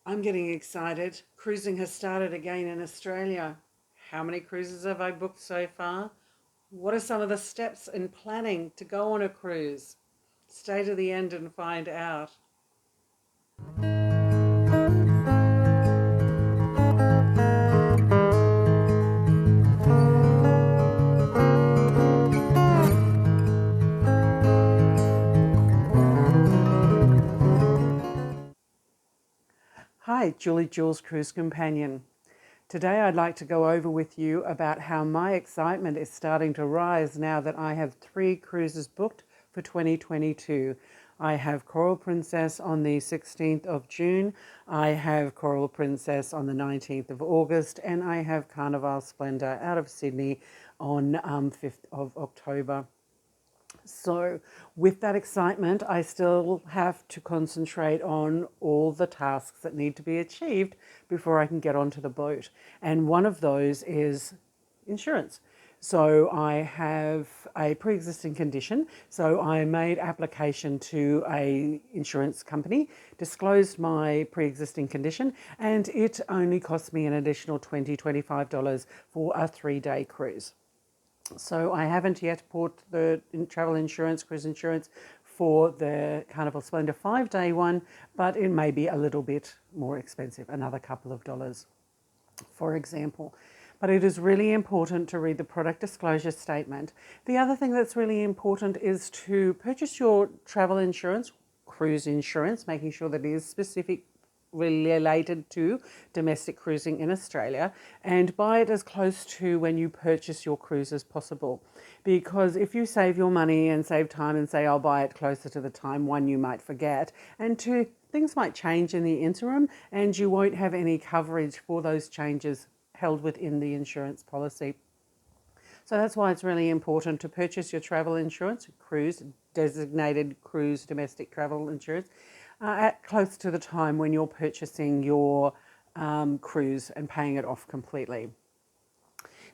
I'm getting excited. Cruising has started again in Australia. How many cruises have I booked so far? What are some of the steps in planning to go on a cruise? Stay to the end and find out. Hi, Jules Cruise Companion. Today I'd like to go over with you about how my excitement is starting to rise now that I have 3 cruises booked for 2022. I have Coral Princess on the 16th of June, I have Coral Princess on the 19th of August, and I have Carnival Splendour out of Sydney on 5th of October. So, with that excitement, I still have to concentrate on all the tasks that need to be achieved before I can get onto the boat. And one of those is insurance. So, I have a pre-existing condition. So, I made application to a insurance company, disclosed my pre-existing condition, and it only cost me an additional $25 for a 3-day cruise. So I haven't yet bought the travel insurance, cruise insurance for the Carnival Splendour 5-day one, but it may be a little bit more expensive, another couple of dollars, for example. But it is really important to read the product disclosure statement. The other thing that's really important is to purchase your travel insurance, cruise insurance, making sure that it is specific related to domestic cruising in Australia, and buy it as close to when you purchase your cruise as possible. Because if you save your money and save time and say, I'll buy it closer to the time, one, you might forget, and two, things might change in the interim and you won't have any coverage for those changes held within the insurance policy. So that's why it's really important to purchase your travel insurance, cruise, designated cruise domestic travel insurance, at close to the time when you're purchasing your cruise and paying it off completely.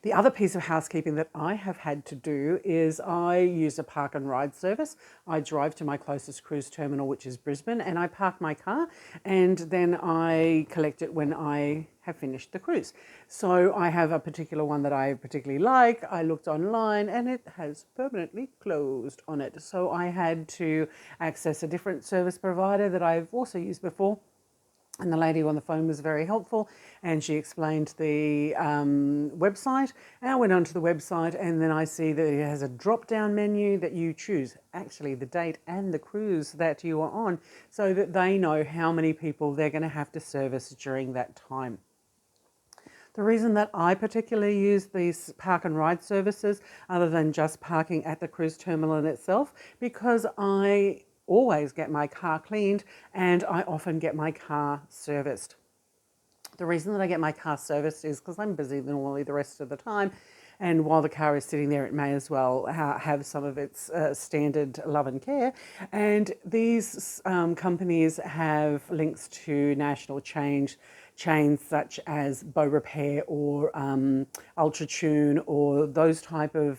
The other piece of housekeeping that I have had to do is I use a park and ride service. I drive to my closest cruise terminal, which is Brisbane, and I park my car and then I collect it when I have finished the cruise. So I have a particular one that I particularly like. I looked online and it has permanently closed on it. So I had to access a different service provider that I've also used before. And the lady on the phone was very helpful and she explained the website. And I went onto the website and then I see that it has a drop-down menu that you choose, actually the date and the cruise that you are on, so that they know how many people they're going to have to service during that time. The reason that I particularly use these park and ride services, other than just parking at the cruise terminal in itself, because I always get my car cleaned and I often get my car serviced. The reason that I get my car serviced is because I'm busy normally the rest of the time, and while the car is sitting there it may as well have some of its standard love and care. And these companies have links to national chains such as Bow Repair or Ultratune or those type of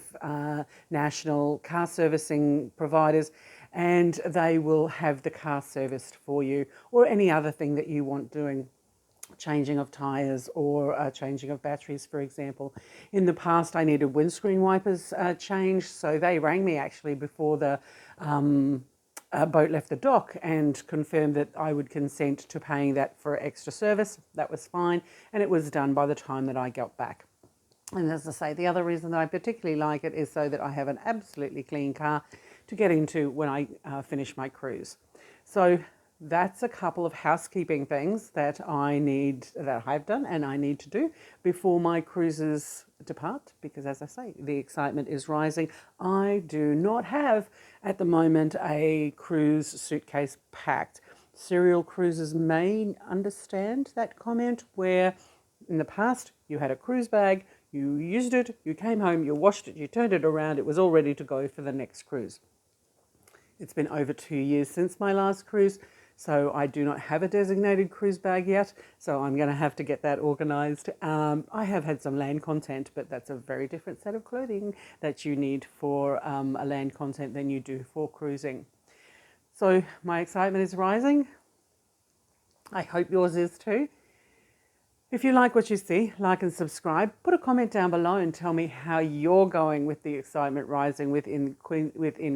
national car servicing providers, and they will have the car serviced for you, or any other thing that you want doing. Changing of tyres or changing of batteries, for example. In the past, I needed windscreen wipers changed, so they rang me actually before the boat left the dock and confirmed that I would consent to paying that for extra service. That was fine, and it was done by the time that I got back. And as I say, the other reason that I particularly like it is so that I have an absolutely clean car to get into when I finish my cruise. So that's a couple of housekeeping things that I've done and I need to do before my cruises depart, because as I say, the excitement is rising. I do not have at the moment a cruise suitcase packed. Serial cruises may understand that comment, where in the past you had a cruise bag, you used it, you came home, you washed it, you turned it around, it was all ready to go for the next cruise. It's been over 2 years since my last cruise, so I do not have a designated cruise bag yet, so I'm going to have to get that organised. I have had some land content, but that's a very different set of clothing that you need for a land content than you do for cruising. So my excitement is rising. I hope yours is too. If you like what you see, like and subscribe. Put a comment down below and tell me how you're going with the excitement rising within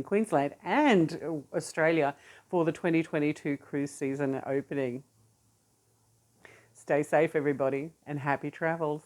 Queensland and Australia for the 2022 cruise season opening. Stay safe, everybody, and happy travels.